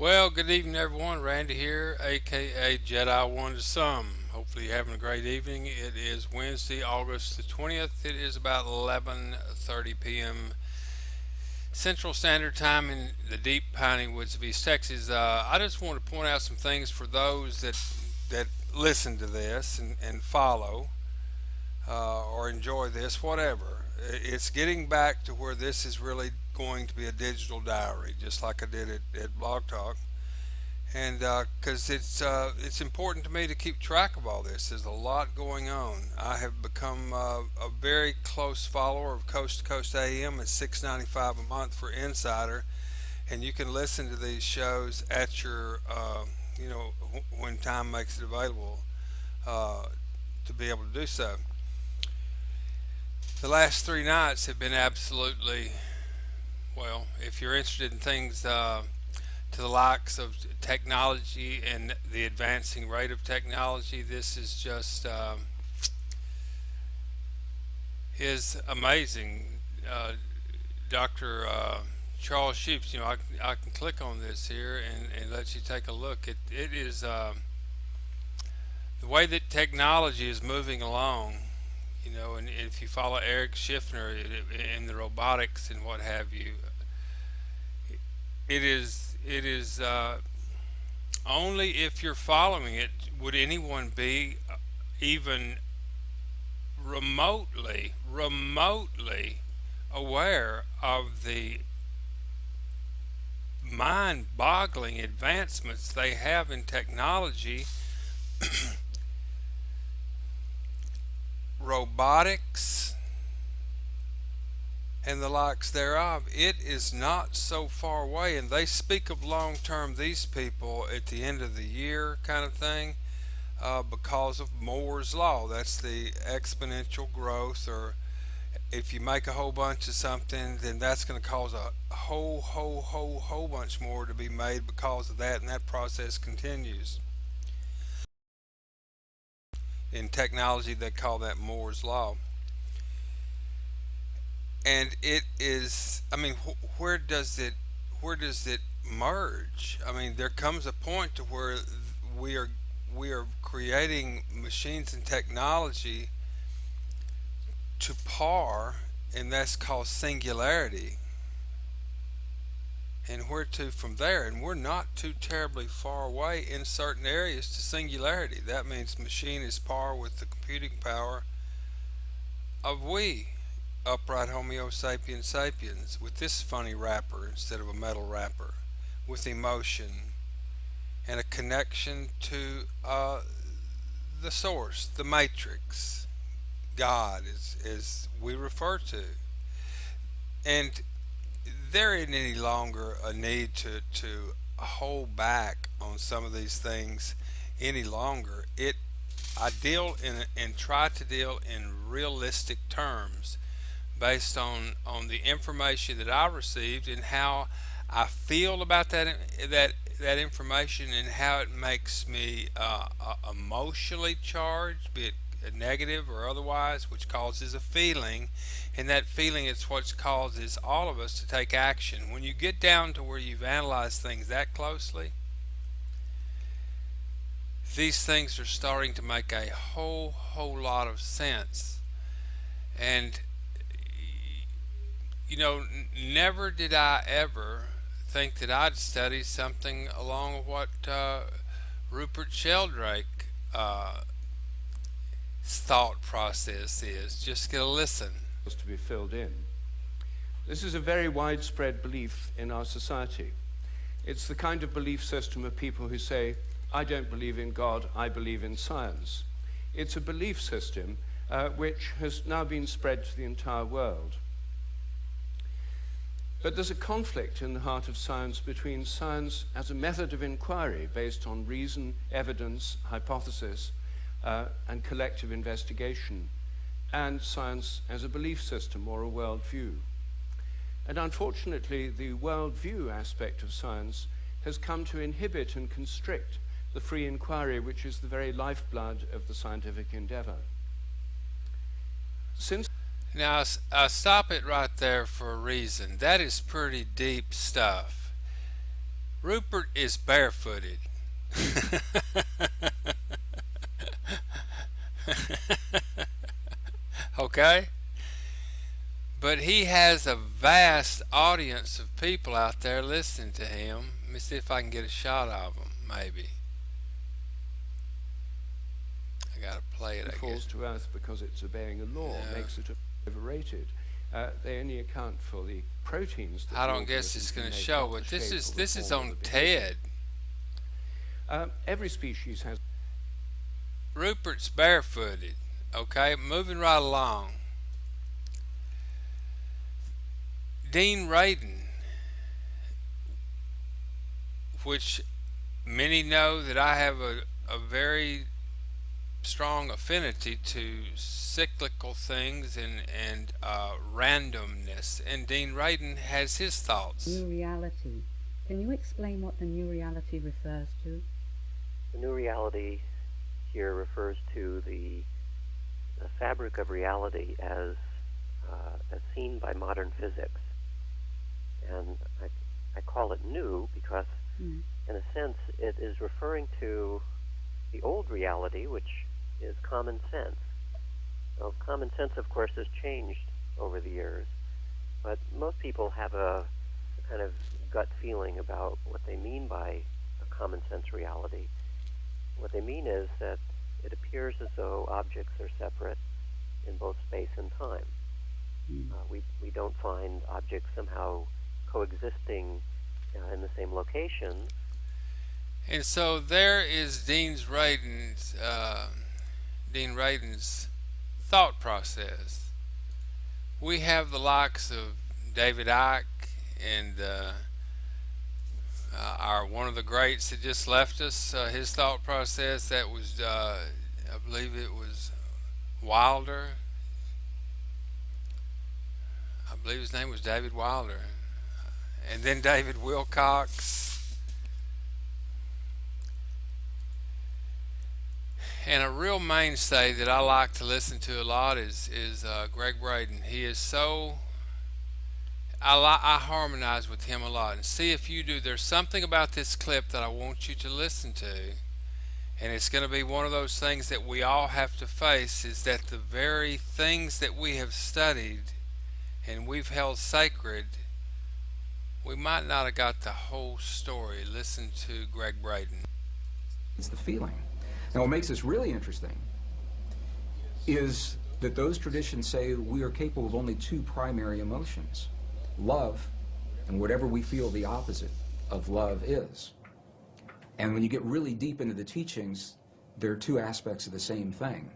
Well, good evening, everyone. Randy here, aka Jedi One to Some. Hopefully, you're having a great evening. It is Wednesday, August the 20th. It is about 11:30 p.m. Central Standard Time in the deep piney woods of East Texas. I just want to point out some things for those that listen to this and follow or enjoy this, whatever. It's getting back to where this is really going to be a digital diary, just like I did at Blog Talk, and because it's important to me to keep track of all this. There's a lot going on. I have become a very close follower of Coast to Coast AM at $6.95 a month for Insider, and you can listen to these shows at your when time makes it available uh, to be able to do so. The last 3 nights have been absolutely well. If you're interested in things to the likes of technology and the advancing rate of technology, this is amazing. Uh, Dr. Charles Sheeps, I can click on this here and let you take a look. It is the way that technology is moving along. And if you follow Eric Schiffner in the robotics and what have you, it is only if you're following it would anyone be even remotely aware of the mind-boggling advancements they have in technology, robotics, and the likes thereof. It is not so far away, and they speak of long term, these people, at the end of the year kind of thing, because of Moore's law. That's the exponential growth, or if you make a whole bunch of something, then that's going to cause a whole bunch more to be made because of that, and that process continues. In technology, they call that Moore's law. And it is, I mean, where does it merge? I mean, there comes a point to where we are we are creating machines and technology to par, and that's called singularity. And where to from there? And we're not too terribly far away in certain areas to singularity. That means machine is par with the computing power of we, upright Homo sapiens sapiens, with this funny wrapper instead of a metal wrapper, with emotion and a connection to the source, the matrix, God, as we refer to. And there isn't any longer a need to hold back on some of these things any longer. I deal in and try to deal in realistic terms based on the information that I received and how I feel about that information and how it makes me emotionally charged, be it negative or otherwise, which causes a feeling, and that feeling is what causes all of us to take action. When you get down to where you've analyzed things that closely, these things are starting to make a whole lot of sense. And never did I ever think that I'd study something along with what Rupert Sheldrake thought process is. Just get a listen. To be filled in. This is a very widespread belief in our society. It's the kind of belief system of people who say, I don't believe in God, I believe in science. It's a belief system which has now been spread to the entire world. But there's a conflict in the heart of science between science as a method of inquiry based on reason, evidence, hypothesis, and collective investigation, and science as a belief system or a worldview. And unfortunately, the worldview aspect of science has come to inhibit and constrict the free inquiry, which is the very lifeblood of the scientific endeavor. Since Now, I will, stop it right there for a reason. That is pretty deep stuff. Rupert is barefooted. Okay? But he has a vast audience of people out there listening to him. Let me see if I can get a shot of him, maybe. I gotta play it, I guess. Falls to earth because it's obeying a law, Yeah. makes it overrated. They only account for the proteins that I the don't guess it's organism going can to make, show, not but the this shape is or the this is form or on the behavior. TED. Every species has. Rupert's barefooted. Okay, moving right along. Dean Radin, which many know that I have a very strong affinity to cyclical things and randomness, and Dean Radin has his thoughts. New reality. Can you explain what the new reality refers to? The new reality here refers to the fabric of reality as seen by modern physics. And I call it new because, in a sense, it is referring to the old reality, which is common sense. Now, common sense, of course, has changed over the years, but most people have a kind of gut feeling about what they mean by a common sense reality. What they mean is that it appears as though objects are separate in both space and time. We don't find objects somehow coexisting in the same location. And so there is Dean Radin's thought process. We have the likes of David Icke and our one of the greats that just left us. His thought process, that was I believe it was Wilder. I believe his name was David Wilder. And then David Wilcox. And a real mainstay that I like to listen to a lot is Gregg Braden. He is so, I harmonize with him a lot. And see if you do. There's something about this clip that I want you to listen to. And it's going to be one of those things that we all have to face, is that the very things that we have studied and we've held sacred, we might not have got the whole story. Listen to Gregg Braden. It's the feeling. Now, what makes this really interesting is that those traditions say we are capable of only two primary emotions: love and whatever we feel the opposite of love is. And when you get really deep into the teachings, there are two aspects of the same thing.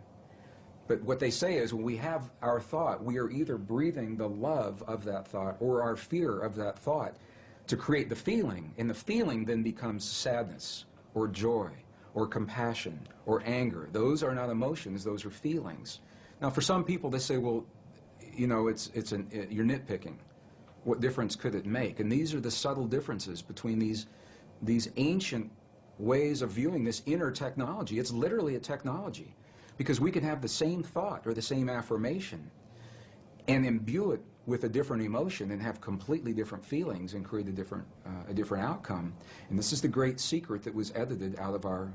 But what they say is when we have our thought, we are either breathing the love of that thought or our fear of that thought to create the feeling, and the feeling then becomes sadness or joy or compassion or anger. Those are not emotions, those are feelings. Now, for some people, they say, well, you know, you're nitpicking. What difference could it make? And these are the subtle differences between these ancient ways of viewing this inner technology. It's literally a technology, because we can have the same thought or the same affirmation and imbue it with a different emotion and have completely different feelings and create a different outcome. And this is the great secret that was edited out of our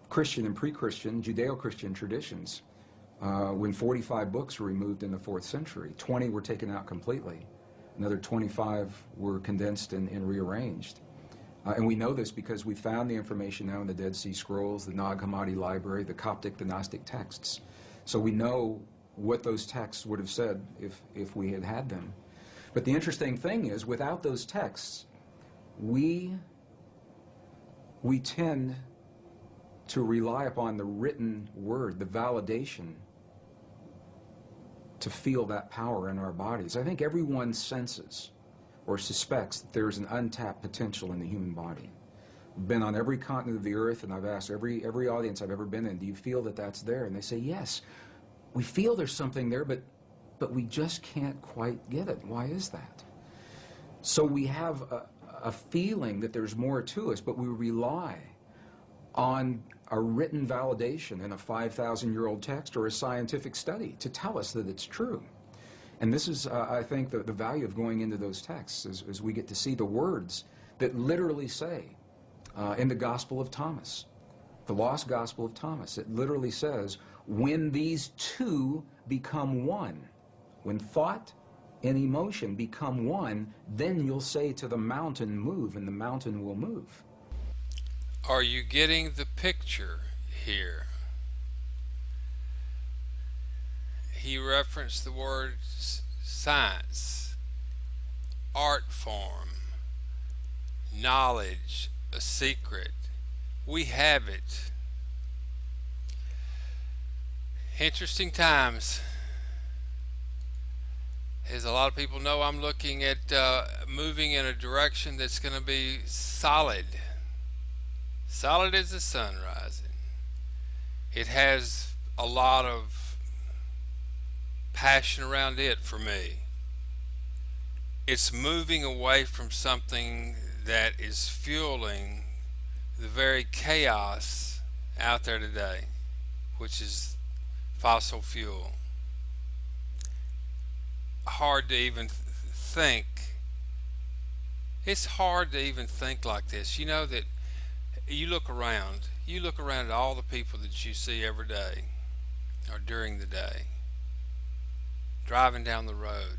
Christian and pre-Christian Judeo-Christian traditions. When 45 books were removed in the 4th century, 20 were taken out completely. Another 25 were condensed and rearranged. And we know this because we found the information now in the Dead Sea Scrolls, the Nag Hammadi Library, the Coptic, the Gnostic texts. So we know what those texts would have said if we had had them. But the interesting thing is, without those texts, we tend to rely upon the written word, the validation, to feel that power in our bodies. I think everyone senses or suspects that there's an untapped potential in the human body. I've been on every continent of the earth, and I've asked every audience I've ever been in, do you feel that that's there? And they say, yes, we feel there's something there, but we just can't quite get it. Why is that? So we have a feeling that there's more to us, but we rely on a written validation in a 5,000-year-old text or a scientific study to tell us that it's true. And this is, I think, the value of going into those texts, is we get to see the words that literally say, in the Gospel of Thomas, the lost Gospel of Thomas, it literally says, when these two become one, when thought and emotion become one, then you'll say to the mountain, move, and the mountain will move. Are you getting the picture here? He referenced the word science, art form, knowledge, a secret. We have it. Interesting times. As a lot of people know, I'm looking at moving in a direction that's going to be solid. Solid as the sun rising. It has a lot of passion around it for me. It's moving away from something that is fueling the very chaos out there today, which is fossil fuel. Hard to even think. It's hard to even think like this. You know that you look around at all the people that you see every day or during the day, driving down the road.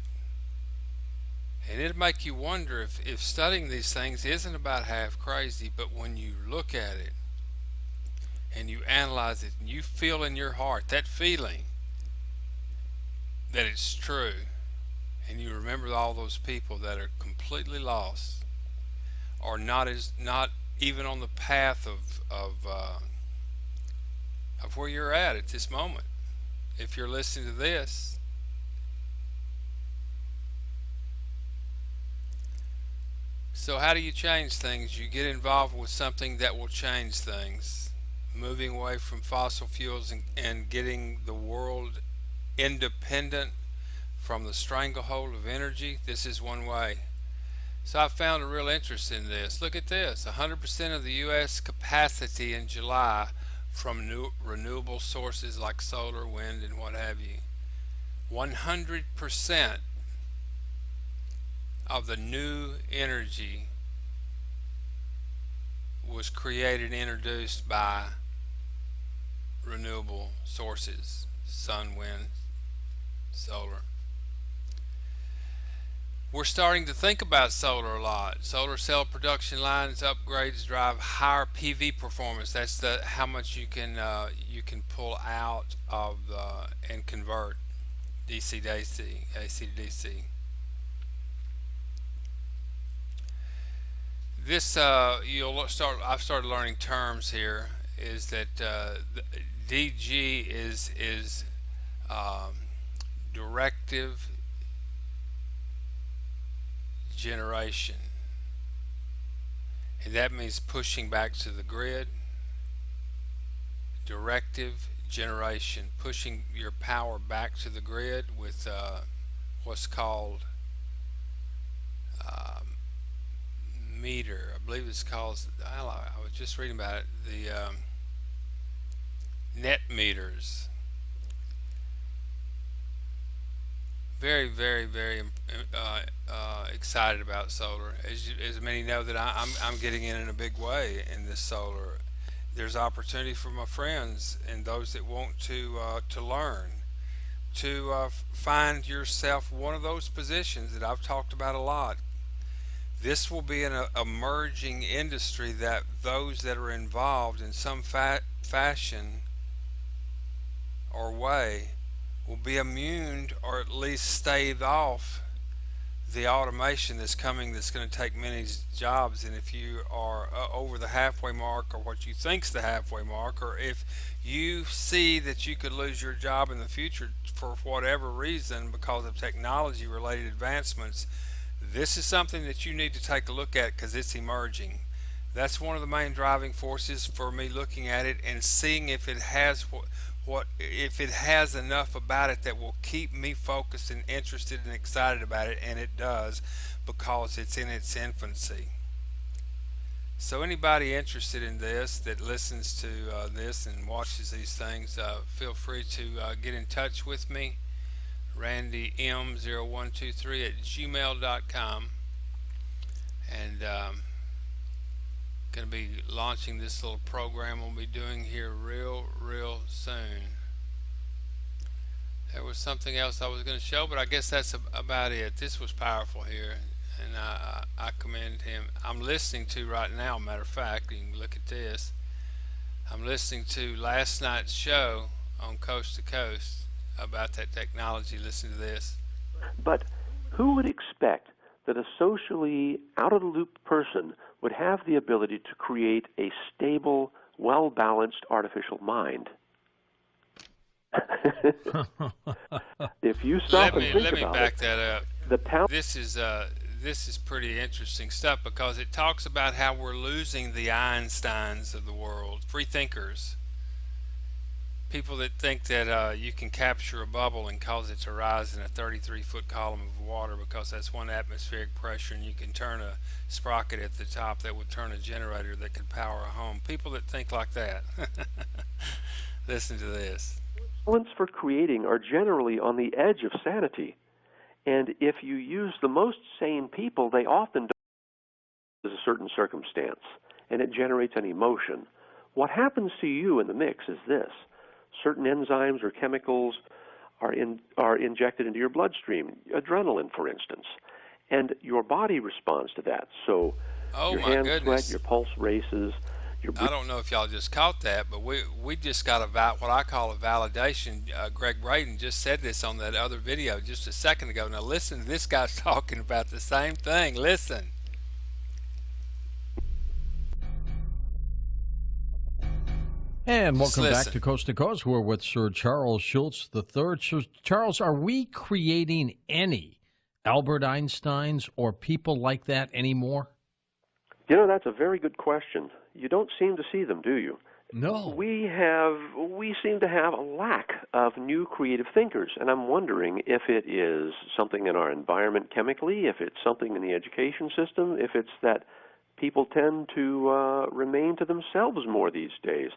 And it'll make you wonder if studying these things isn't about half crazy, but when you look at it and you analyze it and you feel in your heart that feeling that it's true, and you remember all those people that are completely lost or not even on the path of where you're at this moment. If you're listening to this, so how do you change things? You get involved with something that will change things, moving away from fossil fuels and getting the world independent from the stranglehold of energy. This is one way. So I found a real interest in this. Look at this. 100% of the U.S. capacity in July from renewable sources like solar, wind, and what have you. 100% of the new energy was created and introduced by renewable sources, sun, wind, solar. We're starting to think about solar a lot. Solar cell production lines upgrades drive higher PV performance. That's how much you can pull out of and convert DC to AC, AC to DC. This I've started learning terms here. Is that DG is directive generation, and that means pushing back to the grid. Directive generation, pushing your power back to the grid with what's called meter. I believe it's called, I was just reading about it, the net meters. Very, very, very excited about solar. As many know that I'm getting in a big way in this solar. There's opportunity for my friends and those that want to learn to find yourself one of those positions that I've talked about a lot. This will be an emerging industry that those that are involved in some fashion or way will be immune or at least stave off the automation that's coming, that's going to take many jobs. And if you are over the halfway mark, or what you think's the halfway mark, or if you see that you could lose your job in the future for whatever reason because of technology related advancements, this is something that you need to take a look at because it's emerging. That's one of the main driving forces for me looking at it and seeing if it has if it has enough about it that will keep me focused and interested and excited about it, and it does, because it's in its infancy. So anybody interested in this, that listens to this and watches these things, feel free to get in touch with me, randym0123 at gmail.com, and going to be launching this little program we'll be doing here real soon. There was something else I was going to show, but I guess that's about it. This was powerful here, and I commend him. I'm listening to right now, matter of fact, you can look at this. I'm listening to last night's show on Coast to Coast about that technology. Listen to this. But who would expect that a socially out-of-the-loop person would have the ability to create a stable, well-balanced artificial mind? If you stop and think let me about back it, that up. the talent. This is pretty interesting stuff because it talks about how we're losing the Einsteins of the world, free thinkers, people that think that you can capture a bubble and cause it to rise in a 33-foot column of water because that's one atmospheric pressure, and you can turn a sprocket at the top that would turn a generator that could power a home. People that think like that. Listen to this. Talents for creating are generally on the edge of sanity. And if you use the most sane people, they often don't use a certain circumstance, and it generates an emotion. What happens to you in the mix is this. Certain enzymes or chemicals are injected into your bloodstream, adrenaline, for instance, and your body responds to that. So your hands sweat, your pulse races. I don't know if y'all just caught that, but we just got what I call a validation. Gregg Braden just said this on that other video just a second ago. Now listen, this guy's talking about the same thing. Listen. And welcome back to Coast. We're with Sir Charles Schulz III. Sir Charles, are we creating any Albert Einsteins or people like that anymore? You know, that's a very good question. You don't seem to see them, do you? No. We seem to have a lack of new creative thinkers, and I'm wondering if it is something in our environment chemically, if it's something in the education system, if it's that people tend to remain to themselves more these days.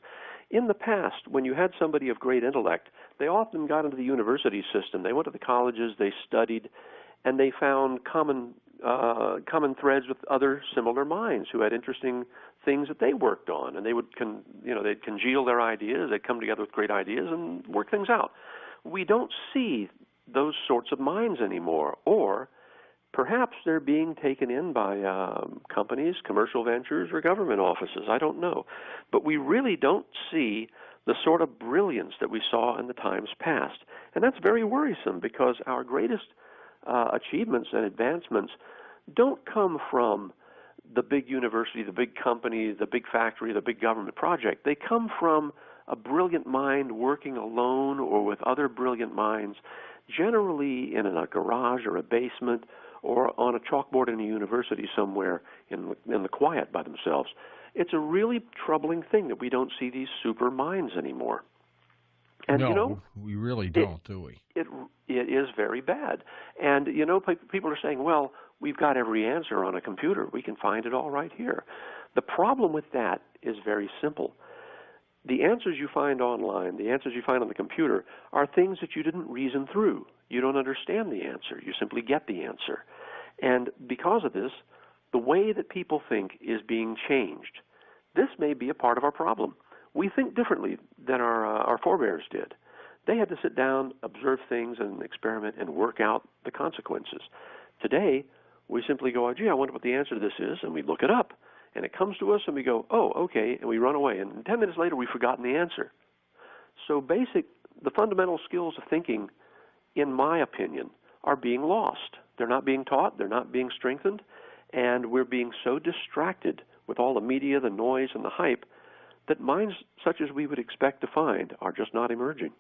In the past, when you had somebody of great intellect, they often got into the university system. They went to the colleges, they studied, and they found common threads with other similar minds who had interesting things that they worked on, and they would they'd congeal their ideas, they'd come together with great ideas and work things out. We don't see those sorts of minds anymore, or perhaps they're being taken in by companies, commercial ventures, or government offices. I don't know. But we really don't see the sort of brilliance that we saw in the times past. And that's very worrisome because our greatest achievements and advancements don't come from the big university, the big company, the big factory, the big government project. They come from a brilliant mind working alone or with other brilliant minds, generally in a garage or a basement or on a chalkboard in a university somewhere in the quiet by themselves. It's a really troubling thing that we don't see these super minds anymore. And, no, we really don't, do we? It is very bad. And, people are saying, well, we've got every answer on a computer. We can find it all right here. The problem with that is very simple. The answers you find online, the answers you find on the computer, are things that you didn't reason through. You don't understand the answer. You simply get the answer. And because of this, the way that people think is being changed. This may be a part of our problem. We think differently than our forebears did. They had to sit down, observe things, and experiment and work out the consequences. Today, we simply go, oh, gee, I wonder what the answer to this is, and we look it up. And it comes to us, and we go, oh, okay, and we run away. And 10 minutes later, we've forgotten the answer. So the fundamental skills of thinking, in my opinion, are being lost. They're not being taught. They're not being strengthened. And we're being so distracted with all the media, the noise, and the hype that minds such as we would expect to find are just not emerging.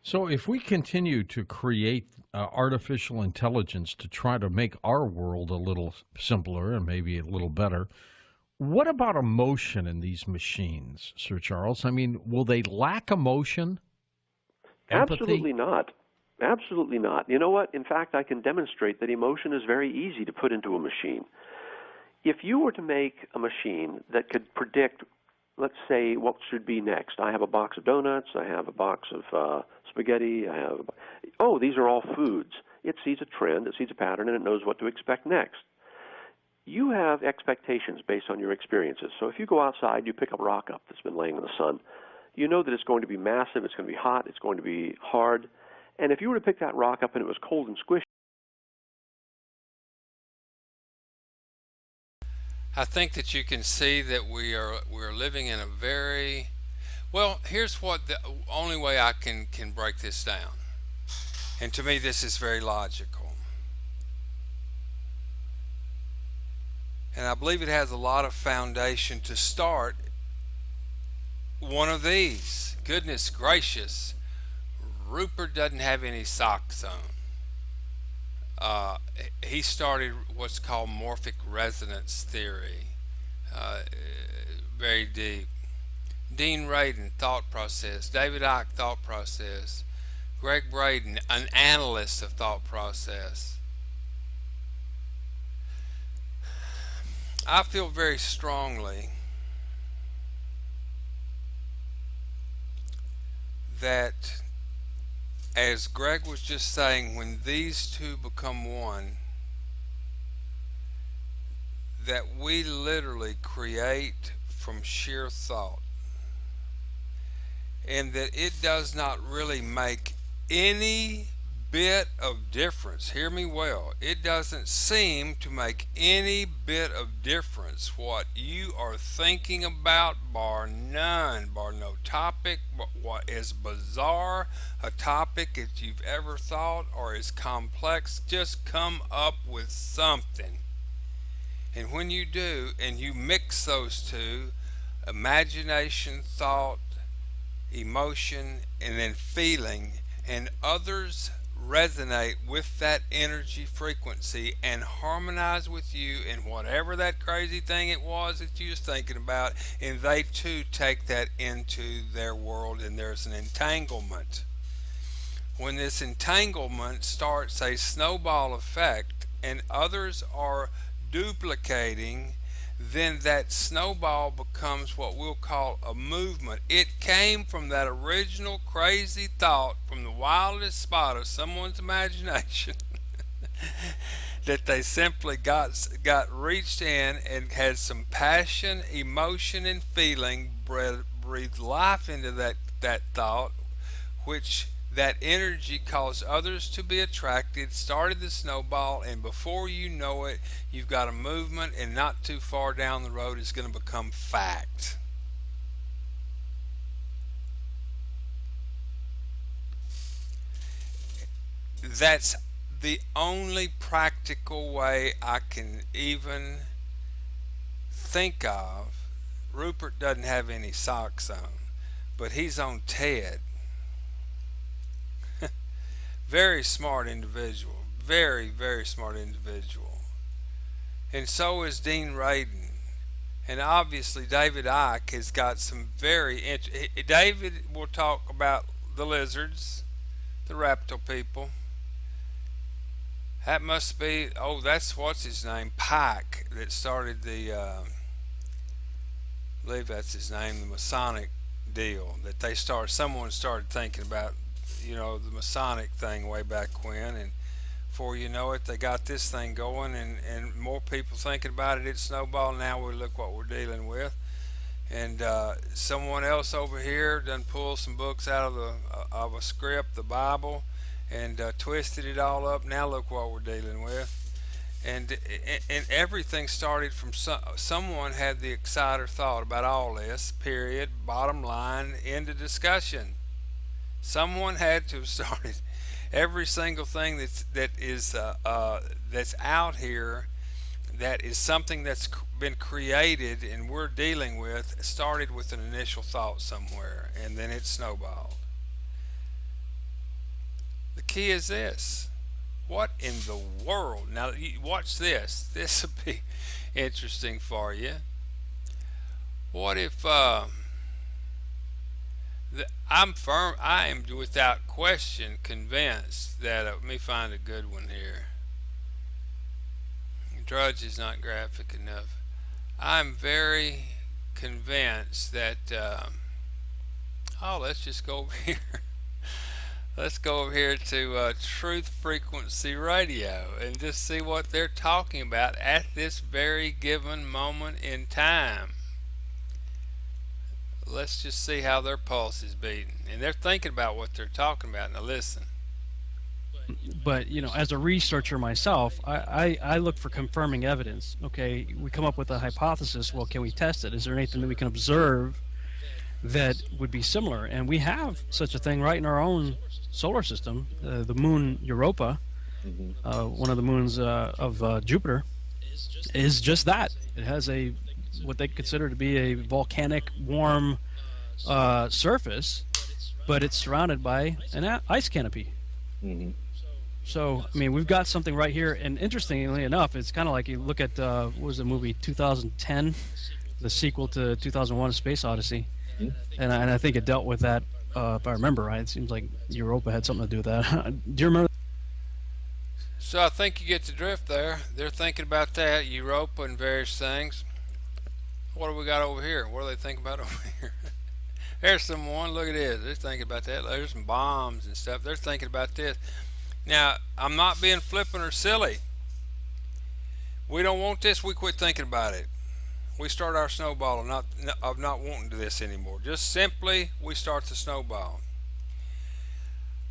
So if we continue to create artificial intelligence to try to make our world a little simpler and maybe a little better, what about emotion in these machines, Sir Charles? I mean, will they lack emotion? Empathy? Absolutely not. Absolutely not. You know what? In fact, I can demonstrate that emotion is very easy to put into a machine. If you were to make a machine that could predict, let's say, what should be next. I have a box of donuts. I have a box of spaghetti. These are all foods. It sees a trend. It sees a pattern, and it knows what to expect next. you have expectations based on your experiences. So if you go outside, you pick a rock up that's been laying in the sun, you know that it's going to be massive, it's going to be hot, it's going to be hard. And if you were to pick that rock up and it was cold and squishy, I think that you can see that we're living in a very well. Here's what the only way I can break this down, and to me this is very logical, and I believe it has a lot of foundation to start. One of these, goodness gracious, Rupert doesn't have any socks on. Uh, he started what's called morphic resonance theory, uh, very deep. Dean Radin, thought process. David Icke, thought process. Gregg Braden, an analyst of thought process. I feel very strongly that, as Greg was just saying, when these two become one, that we literally create from sheer thought, and that it does not really make any bit of difference. Hear me well. It doesn't seem to make any bit of difference what you are thinking about, bar none, bar no topic, but what is bizarre a topic that you've ever thought or is complex. Just come up with something. And when you do, and you mix those two, imagination, thought, emotion, and then feeling, and others resonate with that energy frequency and harmonize with you in whatever that crazy thing it was that you was thinking about, and they too take that into their world, and there's an entanglement. When this entanglement starts a snowball effect and others are duplicating, then that snowball becomes what we'll call a movement. It came from that original crazy thought from the wildest spot of someone's imagination that they simply got reached in and had some passion, emotion, and feeling, breathed life into that thought, which that energy caused others to be attracted, started the snowball, and before you know it, you've got a movement, and not too far down the road, it's going to become fact. That's the only practical way I can even think of. Rupert doesn't have any socks on, but he's on TED. Very smart individual, very, very smart individual. And so is Dean Radin. And obviously David Icke has got some very David will talk about the lizards, the reptile people. That must be, oh, that's what's his name, Pike, that started the, I believe that's his name, the Masonic deal. That someone started thinking about, the Masonic thing way back when, and before you know it, they got this thing going, and more people thinking about it. It snowballed. Now we look what we're dealing with, and someone else over here done pulled some books out of a script, the Bible, and twisted it all up. Now look what we're dealing with, and everything started from someone had the exciter thought about all this. Period. Bottom line. End of discussion. Someone had to have started. Every single thing that's out here, that is something that's been created and we're dealing with, started with an initial thought somewhere, and then it snowballed. The key is this: what in the world? Now watch this. This will be interesting for you. What if? I am without question convinced that, let me find a good one here. Drudge is not graphic enough. I'm very convinced that, let's just go over here. Let's go over here to Truth Frequency Radio and just see what they're talking about at this very given moment in time. Let's just see how their pulse is beating. And they're thinking about what they're talking about. Now, listen. But as a researcher myself, I look for confirming evidence. Okay, we come up with a hypothesis. Well, can we test it? Is there anything that we can observe that would be similar? And we have such a thing right in our own solar system. The moon Europa, one of the moons of Jupiter, is just that. It has what they consider to be a volcanic warm surface, but it's surrounded by an ice canopy. So, I mean, we've got something right here, and interestingly enough, it's kind of like you look at, what was the movie, 2010, the sequel to 2001: A Space Odyssey, and I think it dealt with that, if I remember right. It seems like Europa had something to do with that. Do you remember? So I think you get the drift there. They're thinking about that, Europa and various things. What do we got over here? What do they think about over here? There's someone, look at this. They're thinking about that. There's some bombs and stuff. They're thinking about this. Now, I'm not being flippant or silly. We don't want this. We quit thinking about it. We start our snowball of not wanting this anymore. Just simply, we start the snowball.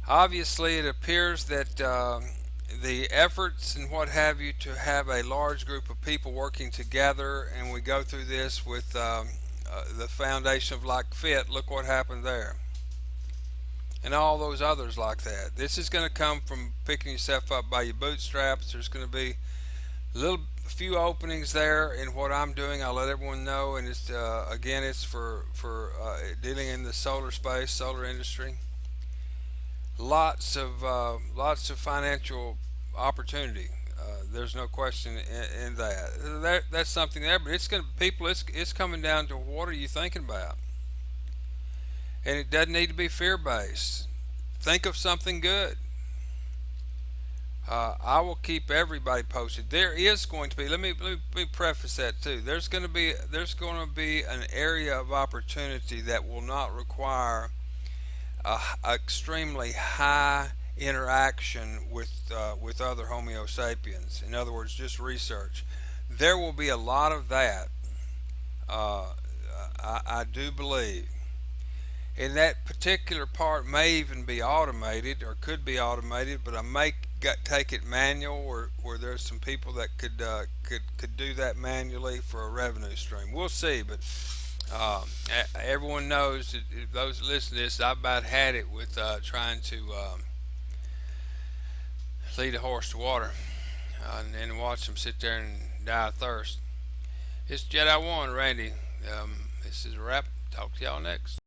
Obviously, it appears that the efforts and what have you to have a large group of people working together, and we go through this with the foundation of like fit. Look what happened there. And all those others like that. This is going to come from picking yourself up by your bootstraps. There's going to be a few openings there in what I'm doing. I'll let everyone know, and it's again, it's for dealing in the solar space, solar industry. Lots of financial opportunity. There's no question in that. That's something there, but it's going to people. It's coming down to what are you thinking about. And it doesn't need to be fear-based. Think of something good. I will keep everybody posted. There is going to be. Let me preface that too. There's going to be an area of opportunity that will not require a extremely high interaction with other Homo sapiens. In other words, just research. There will be a lot of that. I do believe. And that particular part may even be automated or could be automated, but I may take it manual where there's some people that could do that manually for a revenue stream. We'll see, but everyone knows that those that listen to this, I about had it with trying to lead a horse to water and then watch them sit there and die of thirst. It's Jedi 1, Randy. This is a wrap. Talk to y'all next.